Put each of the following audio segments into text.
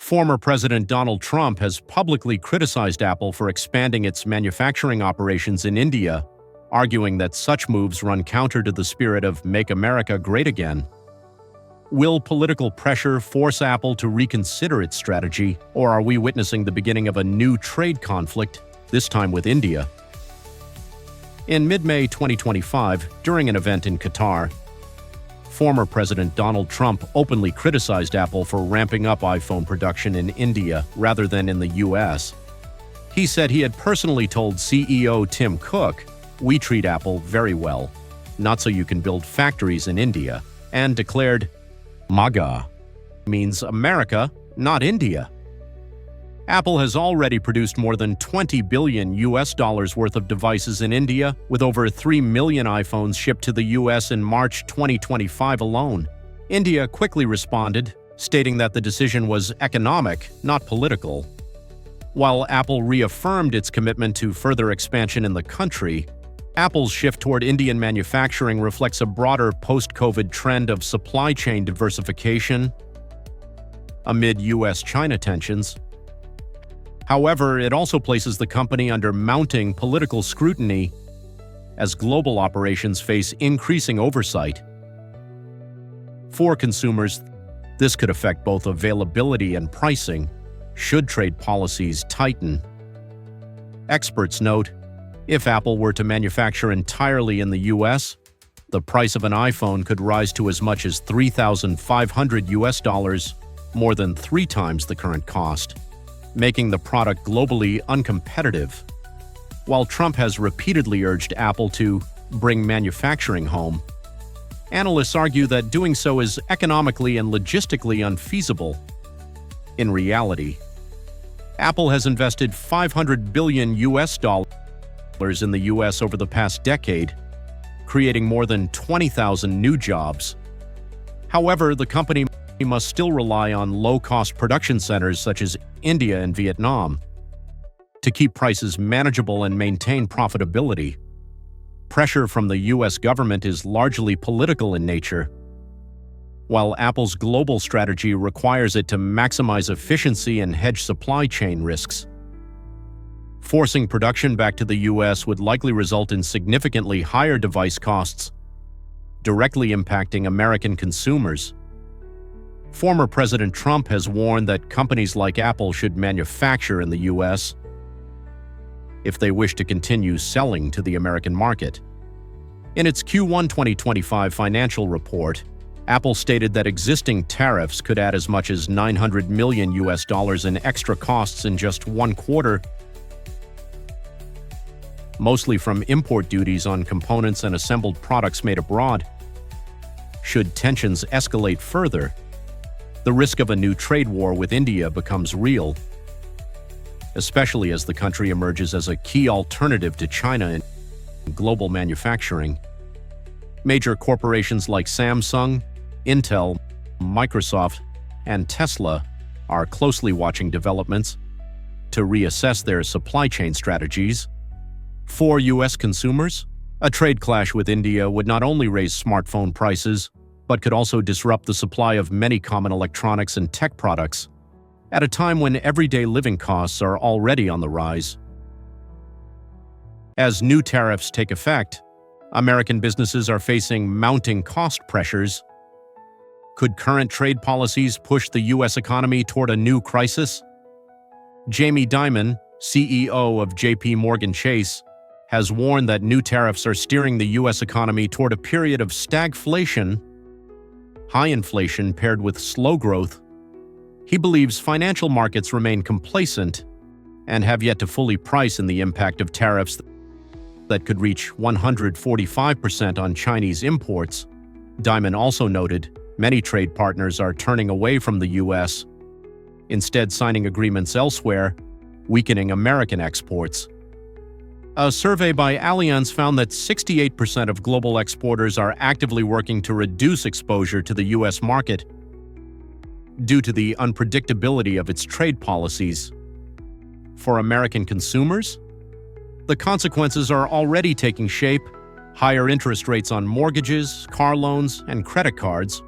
Former President Donald Trump has publicly criticized Apple for expanding its manufacturing operations in India, arguing that such moves run counter to the spirit of Make America Great Again. Will political pressure force Apple to reconsider its strategy, or are we witnessing the beginning of a new trade conflict, this time with India? In mid-May 2025, during an event in Qatar, former President Donald Trump openly criticized Apple for ramping up iPhone production in India rather than in the US. He said he had personally told CEO Tim Cook, "We treat Apple very well, not so you can build factories in India," and declared, "MAGA means America, not India." Apple has already produced more than $20 billion worth of devices in India, with over 3 million iPhones shipped to the US in March 2025 alone. India quickly responded, stating that the decision was economic, not political. While Apple reaffirmed its commitment to further expansion in the country, Apple's shift toward Indian manufacturing reflects a broader post-COVID trend of supply chain diversification amid US-China tensions. However, it also places the company under mounting political scrutiny as global operations face increasing oversight. For consumers, this could affect both availability and pricing should trade policies tighten. Experts note, if Apple were to manufacture entirely in the US, the price of an iPhone could rise to as much as $3,500, more than 3 times the current cost, making the product globally uncompetitive. While Trump has repeatedly urged Apple to bring manufacturing home, analysts argue that doing so is economically and logistically unfeasible. In reality, Apple has invested $500 billion in the US over the past decade, creating more than 20,000 new jobs. However, the company must still rely on low-cost production centers such as India and Vietnam to keep prices manageable and maintain profitability. Pressure from the US government is largely political in nature, while Apple's global strategy requires it to maximize efficiency and hedge supply chain risks. Forcing production back to the US would likely result in significantly higher device costs, directly impacting American consumers. Former President Trump has warned that companies like Apple should manufacture in the US if they wish to continue selling to the American market. In its Q1 2025 financial report, Apple stated that existing tariffs could add as much as $900 million in extra costs in just one quarter, mostly from import duties on components and assembled products made abroad. Should tensions escalate further, the risk of a new trade war with India becomes real, especially as the country emerges as a key alternative to China in global manufacturing. Major corporations like Samsung, Intel, Microsoft, and Tesla are closely watching developments to reassess their supply chain strategies. For US consumers, a trade clash with India would not only raise smartphone prices, but could also disrupt the supply of many common electronics and tech products, at a time when everyday living costs are already on the rise. As new tariffs take effect, American businesses are facing mounting cost pressures. Could current trade policies push the US economy toward a new crisis? Jamie Dimon, CEO of JP Morgan Chase, has warned that new tariffs are steering the US economy toward a period of stagflation, high inflation paired with slow growth. He believes financial markets remain complacent and have yet to fully price in the impact of tariffs that could reach 145% on Chinese imports. Dimon also noted many trade partners are turning away from the US, instead signing agreements elsewhere, weakening American exports. A survey by Allianz found that 68% of global exporters are actively working to reduce exposure to the US market due to the unpredictability of its trade policies. For American consumers, the consequences are already taking shape: higher interest rates on mortgages, car loans, and credit cards,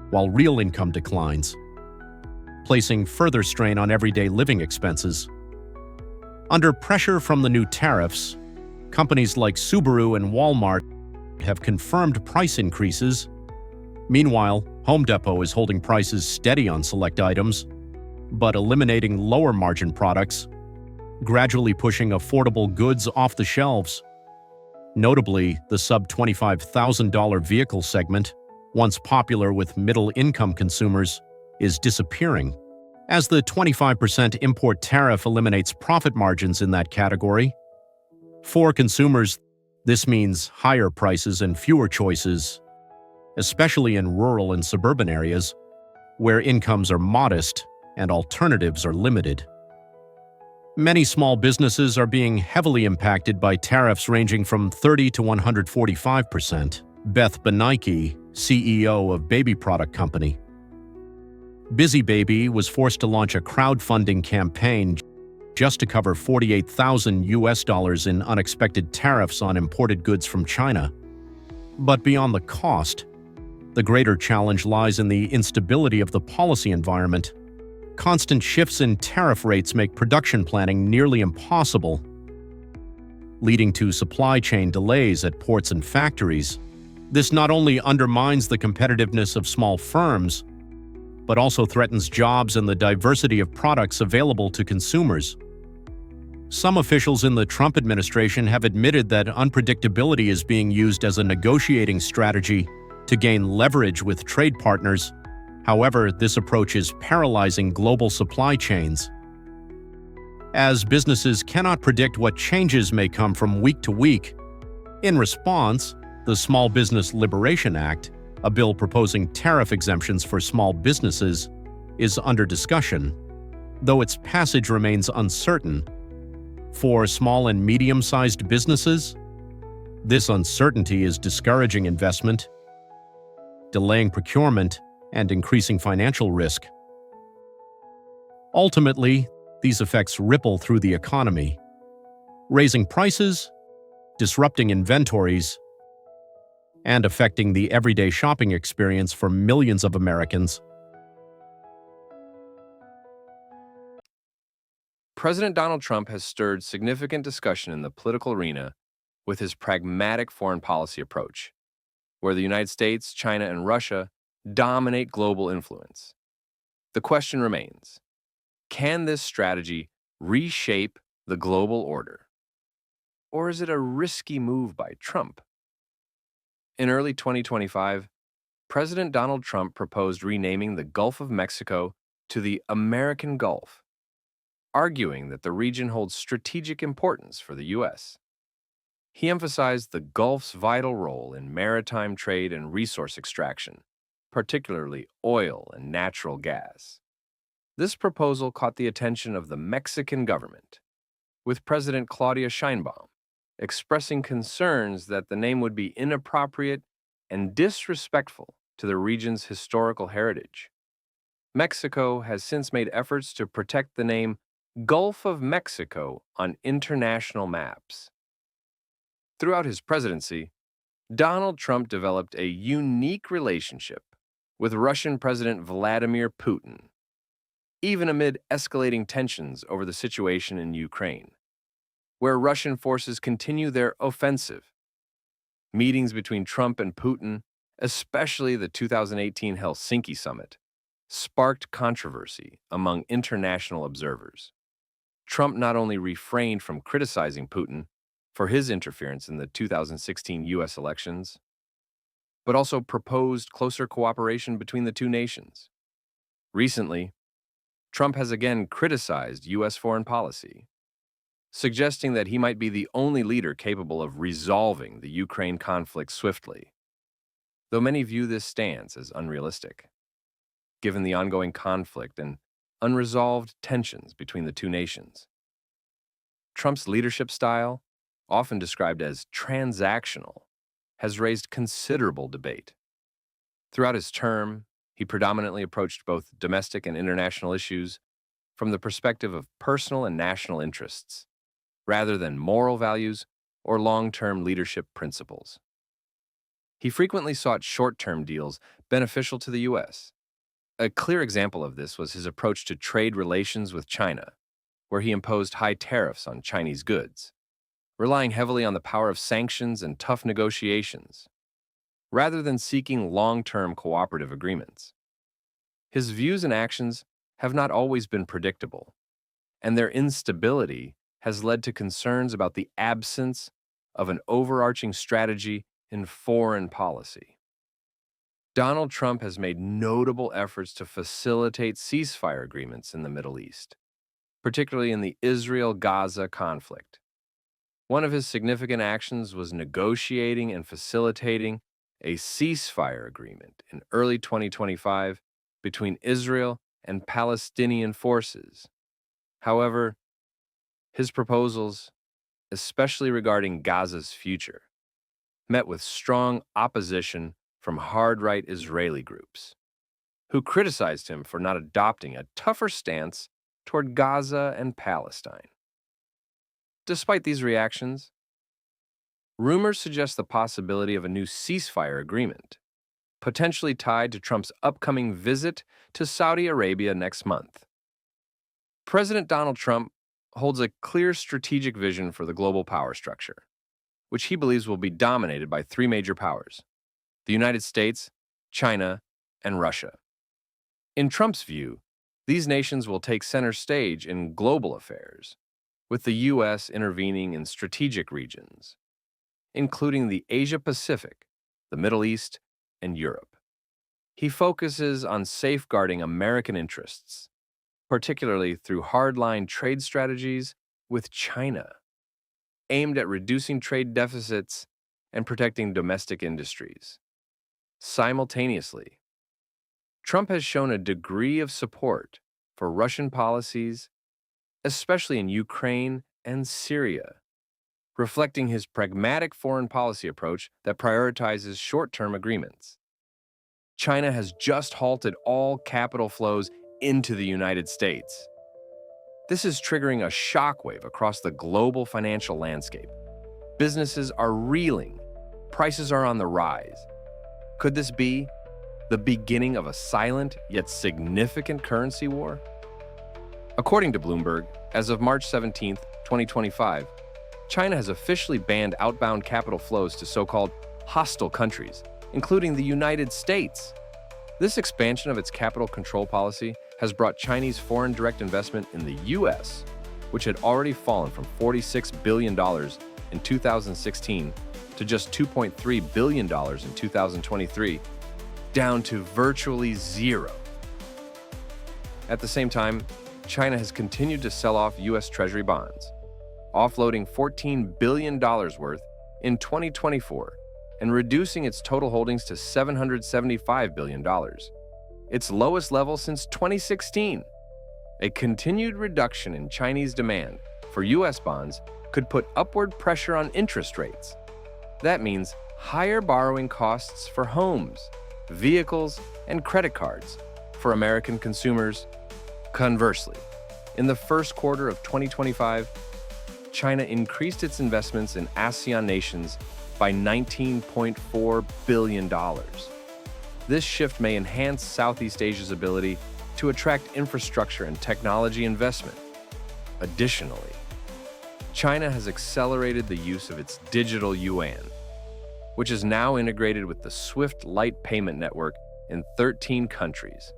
while real income declines. placing further strain on everyday living expenses. Under pressure from the new tariffs, companies like Subaru and Walmart have confirmed price increases. Meanwhile, Home Depot is holding prices steady on select items, but eliminating lower-margin products, gradually pushing affordable goods off the shelves. Notably, the sub-$25,000 vehicle segment, once popular with middle-income consumers, is disappearing. As the 25% import tariff eliminates profit margins in that category, for consumers, this means higher prices and fewer choices, especially in rural and suburban areas, where incomes are modest and alternatives are limited. Many small businesses are being heavily impacted by tariffs ranging from 30 to 145%. Beth Benieke, CEO of baby product company. Busy Baby was forced to launch a crowdfunding campaign just to cover $48,000 in unexpected tariffs on imported goods from China. But beyond the cost, the greater challenge lies in the instability of the policy environment. Constant shifts in tariff rates make production planning nearly impossible, leading to supply chain delays at ports and factories. This not only undermines the competitiveness of small firms, but also threatens jobs and the diversity of products available to consumers. Some officials in the Trump administration have admitted that unpredictability is being used as a negotiating strategy to gain leverage with trade partners. However, this approach is paralyzing global supply chains. As businesses cannot predict what changes may come from week to week, in response, the Small Business Liberation Act, a bill proposing tariff exemptions for small businesses, is under discussion, though its passage remains uncertain. For small and medium-sized businesses, this uncertainty is discouraging investment, delaying procurement, and increasing financial risk. Ultimately, these effects ripple through the economy, raising prices, disrupting inventories, and affecting the everyday shopping experience for millions of Americans. President Donald Trump has stirred significant discussion in the political arena with his pragmatic foreign policy approach, where the United States, China, and Russia dominate global influence. The question remains, can this strategy reshape the global order? Or is it a risky move by Trump? In early 2025, President Donald Trump proposed renaming the Gulf of Mexico to the American Gulf, arguing that the region holds strategic importance for the U.S. He emphasized the Gulf's vital role in maritime trade and resource extraction, particularly oil and natural gas. This proposal caught the attention of the Mexican government, with President Claudia Sheinbaum expressing concerns that the name would be inappropriate and disrespectful to the region's historical heritage. Mexico has since made efforts to protect the name Gulf of Mexico on international maps. Throughout his presidency, Donald Trump developed a unique relationship with Russian President Vladimir Putin, even amid escalating tensions over the situation in Ukraine, where Russian forces continue their offensive. Meetings between Trump and Putin, especially the 2018 Helsinki summit, sparked controversy among international observers. Trump not only refrained from criticizing Putin for his interference in the 2016 U.S. elections, but also proposed closer cooperation between the two nations. Recently, Trump has again criticized U.S. foreign policy, suggesting that he might be the only leader capable of resolving the Ukraine conflict swiftly, though many view this stance as unrealistic, given the ongoing conflict and unresolved tensions between the two nations. Trump's leadership style, often described as transactional, has raised considerable debate. Throughout his term, he predominantly approached both domestic and international issues from the perspective of personal and national interests, rather than moral values or long-term leadership principles. He frequently sought short-term deals beneficial to the U.S., A clear example of this was his approach to trade relations with China, where he imposed high tariffs on Chinese goods, relying heavily on the power of sanctions and tough negotiations, rather than seeking long-term cooperative agreements. His views and actions have not always been predictable, and their instability has led to concerns about the absence of an overarching strategy in foreign policy. Donald Trump has made notable efforts to facilitate ceasefire agreements in the Middle East, particularly in the Israel-Gaza conflict. One of his significant actions was negotiating and facilitating a ceasefire agreement in early 2025 between Israel and Palestinian forces. However, his proposals, especially regarding Gaza's future, met with strong opposition from hard-right Israeli groups, who criticized him for not adopting a tougher stance toward Gaza and Palestine. Despite these reactions, rumors suggest the possibility of a new ceasefire agreement, potentially tied to Trump's upcoming visit to Saudi Arabia next month. President Donald Trump holds a clear strategic vision for the global power structure, which he believes will be dominated by three major powers: the United States, China, and Russia. In Trump's view, these nations will take center stage in global affairs, with the U.S. intervening in strategic regions, including the Asia-Pacific, the Middle East, and Europe. He focuses on safeguarding American interests, particularly through hardline trade strategies with China, aimed at reducing trade deficits and protecting domestic industries. Simultaneously, Trump has shown a degree of support for Russian policies, especially in Ukraine and Syria, reflecting his pragmatic foreign policy approach that prioritizes short-term agreements. China has just halted all capital flows into the United States. This is triggering a shockwave across the global financial landscape. Businesses are reeling. Prices are on the rise. Could this be the beginning of a silent yet significant currency war? According to Bloomberg, as of March 17, 2025, China has officially banned outbound capital flows to so-called hostile countries, including the United States. This expansion of its capital control policy has brought Chinese foreign direct investment in the U.S., which had already fallen from $46 billion in 2016 to just $2.3 billion in 2023, down to virtually zero. At the same time, China has continued to sell off U.S. Treasury bonds, offloading $14 billion worth in 2024 and reducing its total holdings to $775 billion, its lowest level since 2016. A continued reduction in Chinese demand for U.S. bonds could put upward pressure on interest rates. That means higher borrowing costs for homes, vehicles, and credit cards for American consumers. Conversely, in the first quarter of 2025, China increased its investments in ASEAN nations by $19.4 billion. This shift may enhance Southeast Asia's ability to attract infrastructure and technology investment. Additionally, China has accelerated the use of its digital yuan, which is now integrated with the SWIFT Light payment network in 13 countries.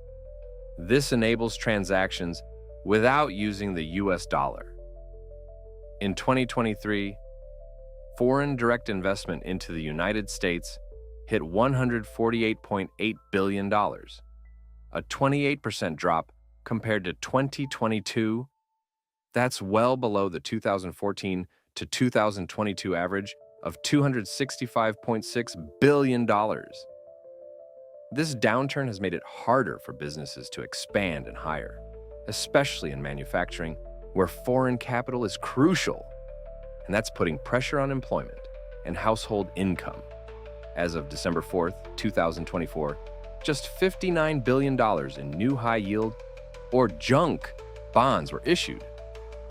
This enables transactions without using the US dollar. In 2023, foreign direct investment into the United States hit $148.8 billion, a 28% drop compared to 2022. That's well below the 2014 to 2022 average of $265.6 billion. This downturn has made it harder for businesses to expand and hire, especially in manufacturing, where foreign capital is crucial, and that's putting pressure on employment and household income. As of December 4th, 2024, just $59 billion in new high-yield or junk bonds were issued,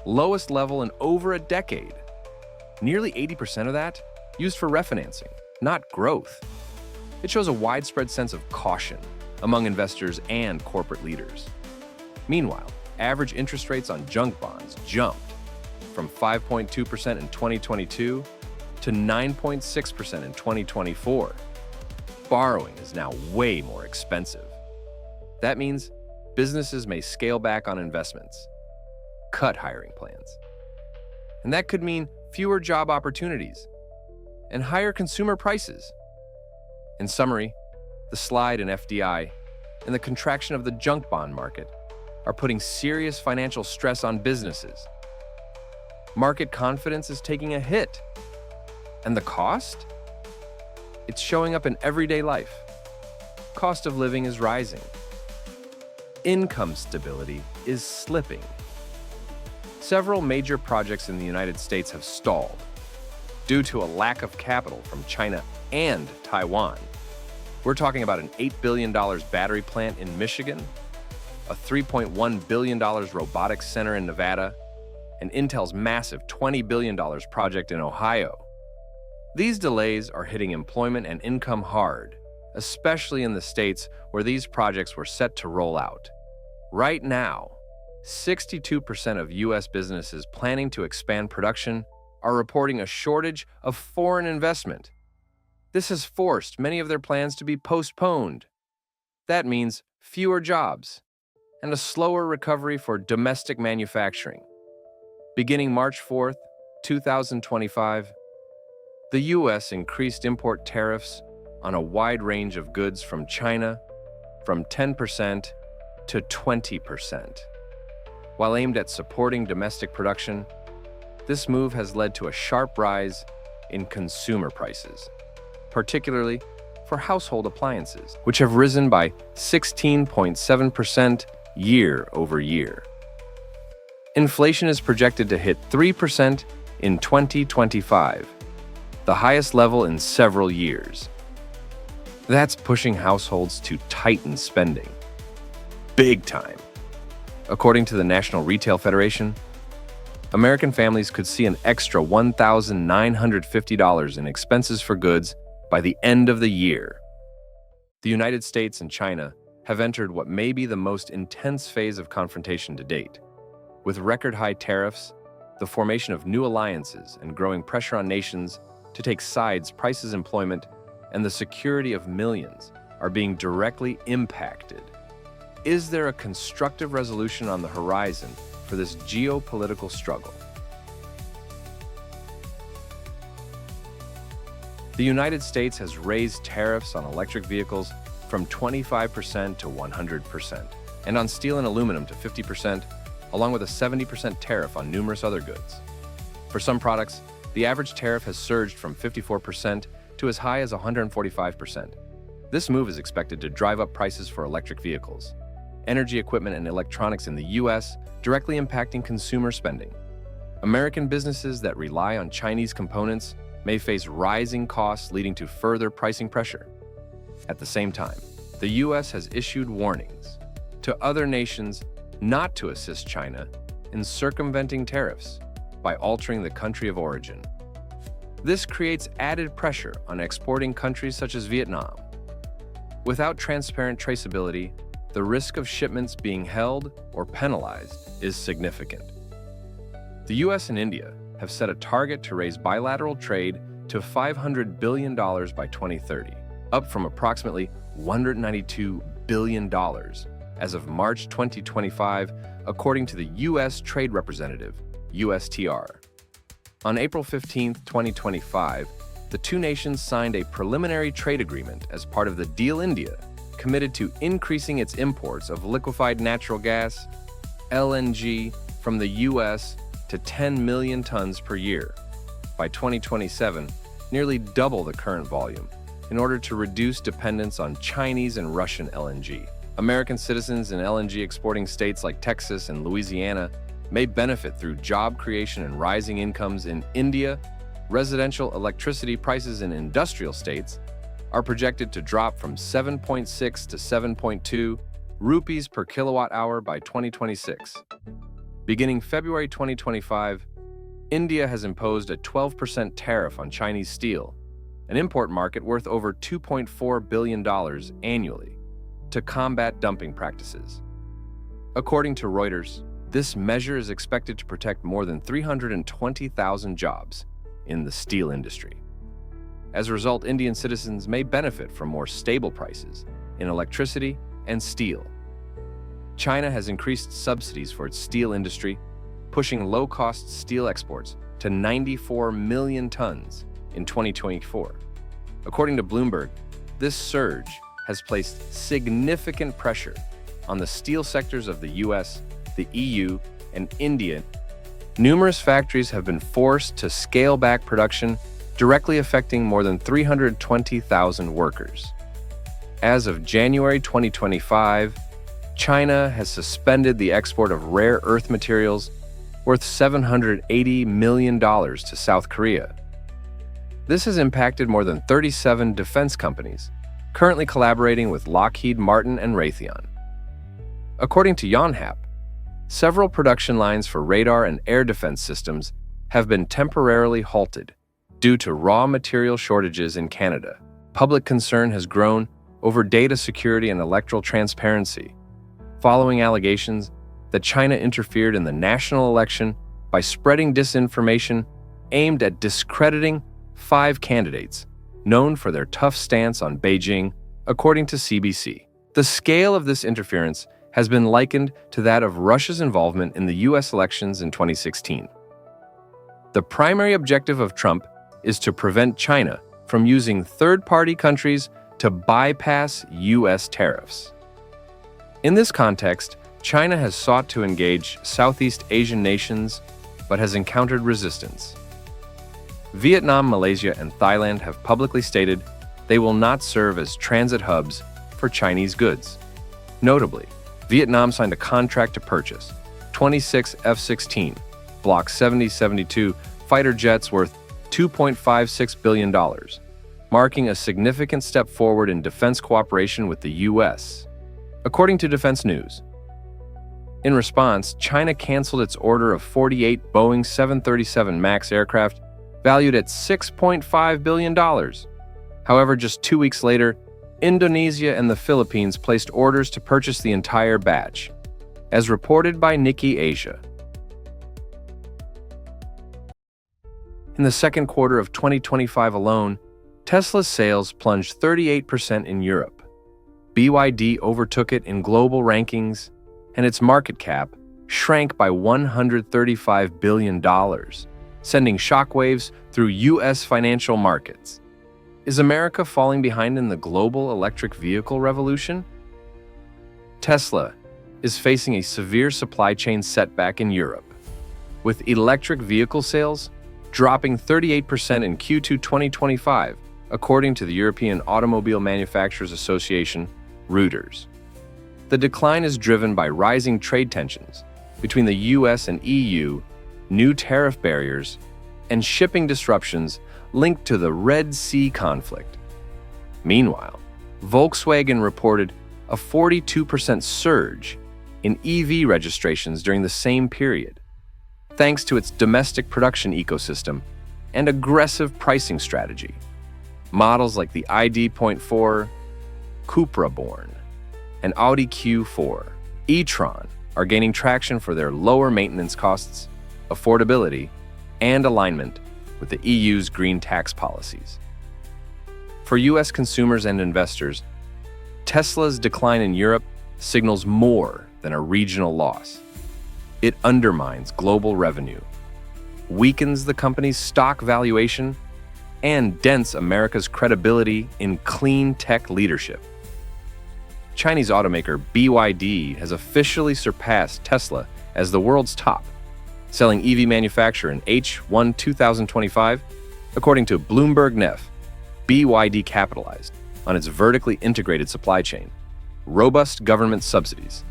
lowest level in over a decade. Nearly 80% of that used for refinancing, not growth. It shows a widespread sense of caution among investors and corporate leaders. Meanwhile, average interest rates on junk bonds jumped from 5.2% in 2022 to 9.6% in 2024. Borrowing is now way more expensive. That means businesses may scale back on investments, cut hiring plans. And that could mean fewer job opportunities and higher consumer prices. In summary, the slide in FDI and the contraction of the junk bond market are putting serious financial stress on businesses. Market confidence is taking a hit. And the cost? It's showing up in everyday life. Cost of living is rising. Income stability is slipping. Several major projects in the United States have stalled due to a lack of capital from China and Taiwan. We're talking about an $8 billion battery plant in Michigan, a $3.1 billion robotics center in Nevada, and Intel's massive $20 billion project in Ohio. These delays are hitting employment and income hard, especially in the states where these projects were set to roll out. Right now, 62% of U.S. businesses planning to expand production are reporting a shortage of foreign investment. This has forced many of their plans to be postponed. That means fewer jobs and a slower recovery for domestic manufacturing. Beginning March 4th, 2025, the U.S. increased import tariffs on a wide range of goods from China from 10% to 20%. While aimed at supporting domestic production, this move has led to a sharp rise in consumer prices, particularly for household appliances, which have risen by 16.7% year over year. Inflation is projected to hit 3% in 2025, the highest level in several years. That's pushing households to tighten spending. Big time. According to the National Retail Federation, American families could see an extra $1,950 in expenses for goods by the end of the year. The United States and China have entered what may be the most intense phase of confrontation to date. With record-high tariffs, the formation of new alliances, and growing pressure on nations to take sides, prices, employment, and the security of millions are being directly impacted. Is there a constructive resolution on the horizon for this geopolitical struggle? The United States has raised tariffs on electric vehicles from 25% to 100%, and on steel and aluminum to 50%, along with a 70% tariff on numerous other goods. For some products, the average tariff has surged from 54% to as high as 145%. This move is expected to drive up prices for electric vehicles, energy equipment, and electronics in the U.S., directly impacting consumer spending. American businesses that rely on Chinese components may face rising costs, leading to further pricing pressure. At the same time, the U.S. has issued warnings to other nations not to assist China in circumventing tariffs by altering the country of origin. This creates added pressure on exporting countries such as Vietnam. Without transparent traceability, the risk of shipments being held or penalized is significant. The U.S. and India have set a target to raise bilateral trade to $500 billion by 2030, up from approximately $192 billion as of March 2025, according to the U.S. Trade Representative, USTR. On April 15, 2025, the two nations signed a preliminary trade agreement as part of the deal. India committed to increasing its imports of liquefied natural gas, LNG, from the U.S. to 10 million tons per year. By 2027, nearly double the current volume, in order to reduce dependence on Chinese and Russian LNG. American citizens in LNG exporting states like Texas and Louisiana may benefit through job creation and rising incomes. In India, residential electricity prices in industrial states are projected to drop from 7.6 to 7.2 rupees per kilowatt hour by 2026. Beginning February 2025, India has imposed a 12% tariff on Chinese steel, an import market worth over $2.4 billion annually. to combat dumping practices. According to Reuters, this measure is expected to protect more than 320,000 jobs in the steel industry. As a result, Indian citizens may benefit from more stable prices in electricity and steel. China has increased subsidies for its steel industry, pushing low-cost steel exports to 94 million tons in 2024. According to Bloomberg, this surge has placed significant pressure on the steel sectors of the US, the EU, and India. Numerous factories have been forced to scale back production, directly affecting more than 320,000 workers. As of January 2025, China has suspended the export of rare earth materials worth $780 million to South Korea. This has impacted more than 37 defense companies, currently collaborating with Lockheed Martin and Raytheon. According to Yonhap, several production lines for radar and air defense systems have been temporarily halted due to raw material shortages in Canada. Public concern has grown over data security and electoral transparency, following allegations that China interfered in the national election by spreading disinformation aimed at discrediting 5 candidates known for their tough stance on Beijing, according to CBC. The scale of this interference has been likened to that of Russia's involvement in the US elections in 2016. The primary objective of Trump is to prevent China from using third-party countries to bypass US tariffs. In this context, China has sought to engage Southeast Asian nations but has encountered resistance. Vietnam, Malaysia, and Thailand have publicly stated they will not serve as transit hubs for Chinese goods. Notably, Vietnam signed a contract to purchase 26 F-16 Block 70-72 fighter jets worth $2.56 billion, marking a significant step forward in defense cooperation with the U.S., according to Defense News. In response, China canceled its order of 48 Boeing 737 MAX aircraft valued at $6.5 billion. However, just 2 weeks later, Indonesia and the Philippines placed orders to purchase the entire batch, as reported by Nikkei Asia. In the second quarter of 2025 alone, Tesla's sales plunged 38% in Europe. BYD overtook it in global rankings, and its market cap shrank by $135 billion, sending shockwaves through U.S. financial markets. Is America falling behind in the global electric vehicle revolution? Tesla is facing a severe supply chain setback in Europe, with electric vehicle sales dropping 38% in Q2 2025, according to the European Automobile Manufacturers Association, Reuters. The decline is driven by rising trade tensions between the US and EU, new tariff barriers, and shipping disruptions linked to the Red Sea conflict. Meanwhile, Volkswagen reported a 42% surge in EV registrations during the same period, thanks to its domestic production ecosystem and aggressive pricing strategy. Models like the ID.4, Cupra-born, and Audi Q4 e-tron are gaining traction for their lower maintenance costs, affordability, and alignment with the EU's green tax policies. For US consumers and investors, Tesla's decline in Europe signals more than a regional loss. It undermines global revenue, weakens the company's stock valuation, and dents America's credibility in clean tech leadership. Chinese automaker BYD has officially surpassed Tesla as the world's top selling EV manufacturer in H1 2025, according to Bloomberg Neff. BYD capitalized on its vertically integrated supply chain, robust government subsidies,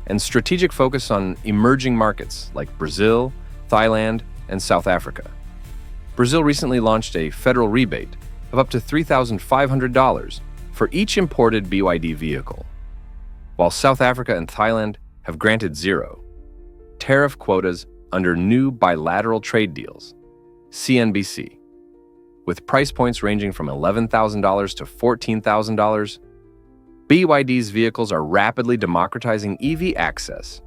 and strategic focus on emerging markets like Brazil, Thailand, and South Africa. Brazil recently launched a federal rebate of up to $3,500 for each imported BYD vehicle, while South Africa and Thailand have granted zero tariff quotas under new bilateral trade deals, CNBC, with price points ranging from $11,000 to $14,000. BYD's vehicles are rapidly democratizing EV access,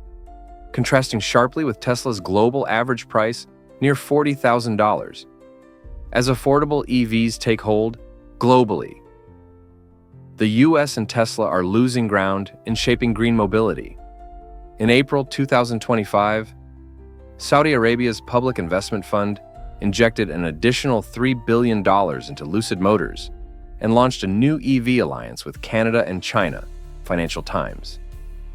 contrasting sharply with Tesla's global average price near $40,000. As affordable EVs take hold globally, the US and Tesla are losing ground in shaping green mobility. In April 2025, Saudi Arabia's Public Investment Fund injected an additional $3 billion into Lucid Motors and launched a new EV alliance with Canada and China, Financial Times.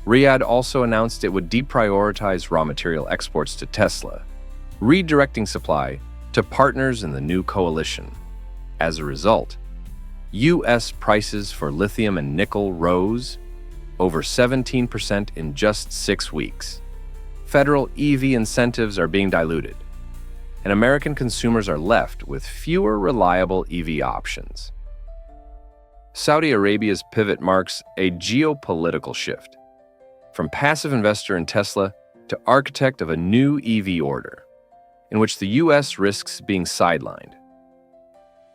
Riyadh also announced it would deprioritize raw material exports to Tesla, redirecting supply to partners in the new coalition. As a result, U.S. prices for lithium and nickel rose over 17% in just 6 weeks. Federal EV incentives are being diluted, and American consumers are left with fewer reliable EV options. Saudi Arabia's pivot marks a geopolitical shift, from passive investor in Tesla to architect of a new EV order, in which the U.S. risks being sidelined.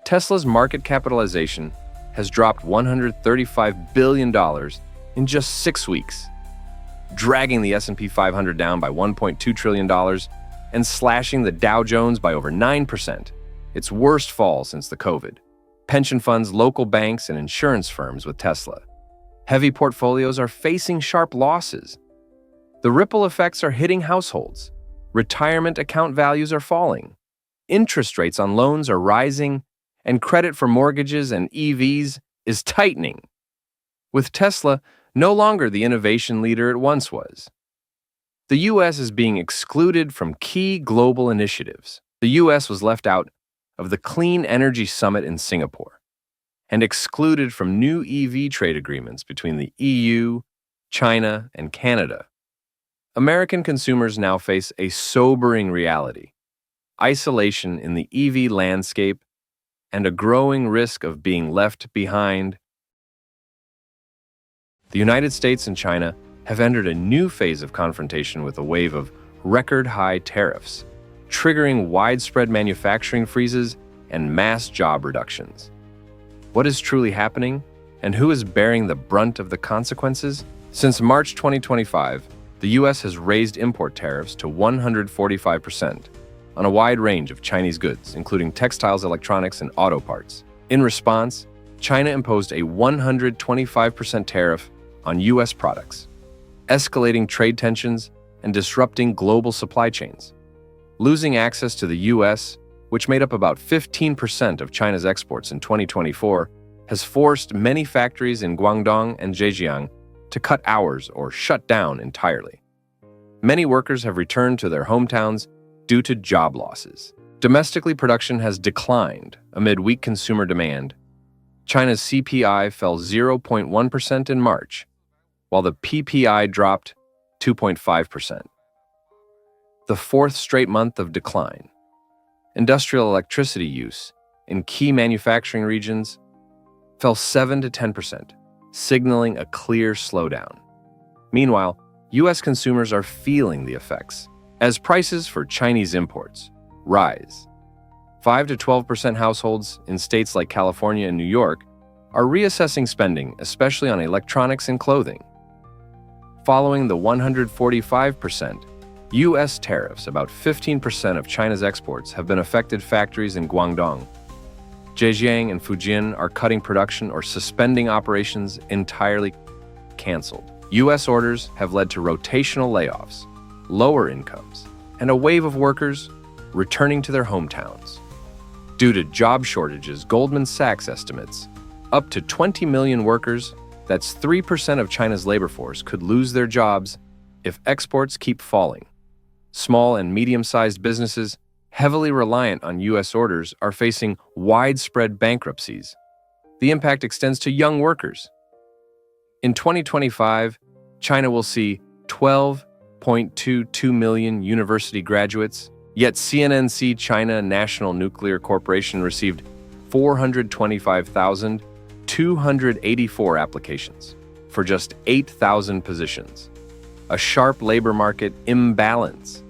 Tesla's market capitalization has dropped $135 billion in just 6 weeks, dragging the S&P 500 down by $1.2 trillion and slashing the Dow Jones by over 9%, its worst fall since the COVID. Pension funds, local banks, and insurance firms with Tesla heavy portfolios are facing sharp losses. The ripple effects are hitting households. Retirement account values are falling. Interest rates on loans are rising, and credit for mortgages and EVs is tightening, with Tesla no longer the innovation leader it once was. The U.S. is being excluded from key global initiatives. The U.S. was left out of the Clean Energy Summit in Singapore and excluded from new EV trade agreements between the EU, China, and Canada. American consumers now face a sobering reality: isolation in the EV landscape and a growing risk of being left behind. The United States and China have entered a new phase of confrontation with a wave of record-high tariffs, triggering widespread manufacturing freezes and mass job reductions. What is truly happening, and who is bearing the brunt of the consequences? Since March 2025, the U.S. has raised import tariffs to 145% on a wide range of Chinese goods, including textiles, electronics, and auto parts. In response, China imposed a 125% tariff on U.S. products, escalating trade tensions and disrupting global supply chains. Losing access to the U.S., which made up about 15% of China's exports in 2024, has forced many factories in Guangdong and Zhejiang to cut hours or shut down entirely. Many workers have returned to their hometowns due to job losses. Domestically, production has declined amid weak consumer demand. China's CPI fell 0.1% in March, while the PPI dropped 2.5%. The fourth straight month of decline. Industrial electricity use in key manufacturing regions fell 7 to 10%, signaling a clear slowdown. Meanwhile, U.S. consumers are feeling the effects as prices for Chinese imports rise. 5 to 12% households in states like California and New York are reassessing spending, especially on electronics and clothing. Following the 145% U.S. tariffs, about 15% of China's exports have been affected. Factories in Guangdong, Zhejiang, and Fujian are cutting production or suspending operations entirely. Canceled. U.S. orders have led to rotational layoffs, lower incomes, and a wave of workers returning to their hometowns. Due to job shortages, Goldman Sachs estimates up to 20 million workers, that's 3% of China's labor force, could lose their jobs if exports keep falling. Small and medium-sized businesses, heavily reliant on U.S. orders, are facing widespread bankruptcies. The impact extends to young workers. In 2025, China will see 12.22 million university graduates, yet CNNC China National Nuclear Corporation received 425,284 applications for just 8,000 positions. A sharp labor market imbalance.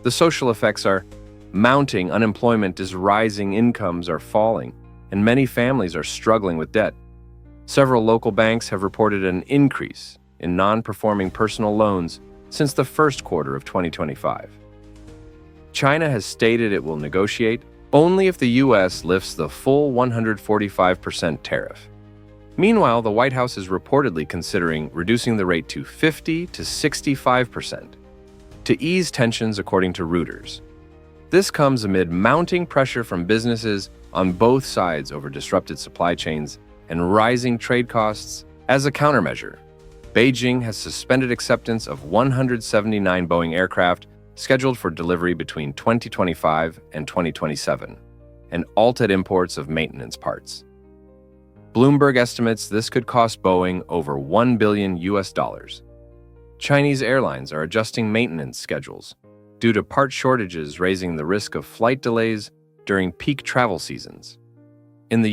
The social effects are mounting. Unemployment is rising, incomes are falling, and many families are struggling with debt. Several local banks have reported an increase in non-performing personal loans since the first quarter of 2025. China has stated it will negotiate only if the U.S. lifts the full 145% tariff. Meanwhile, the White House is reportedly considering reducing the rate to 50 to 65% to ease tensions, according to Reuters. This comes amid mounting pressure from businesses on both sides over disrupted supply chains and rising trade costs. As a countermeasure, Beijing has suspended acceptance of 179 Boeing aircraft scheduled for delivery between 2025 and 2027, and halted imports of maintenance parts. Bloomberg estimates this could cost Boeing over $1 billion. Chinese airlines are adjusting maintenance schedules due to part shortages, raising the risk of flight delays during peak travel seasons. In the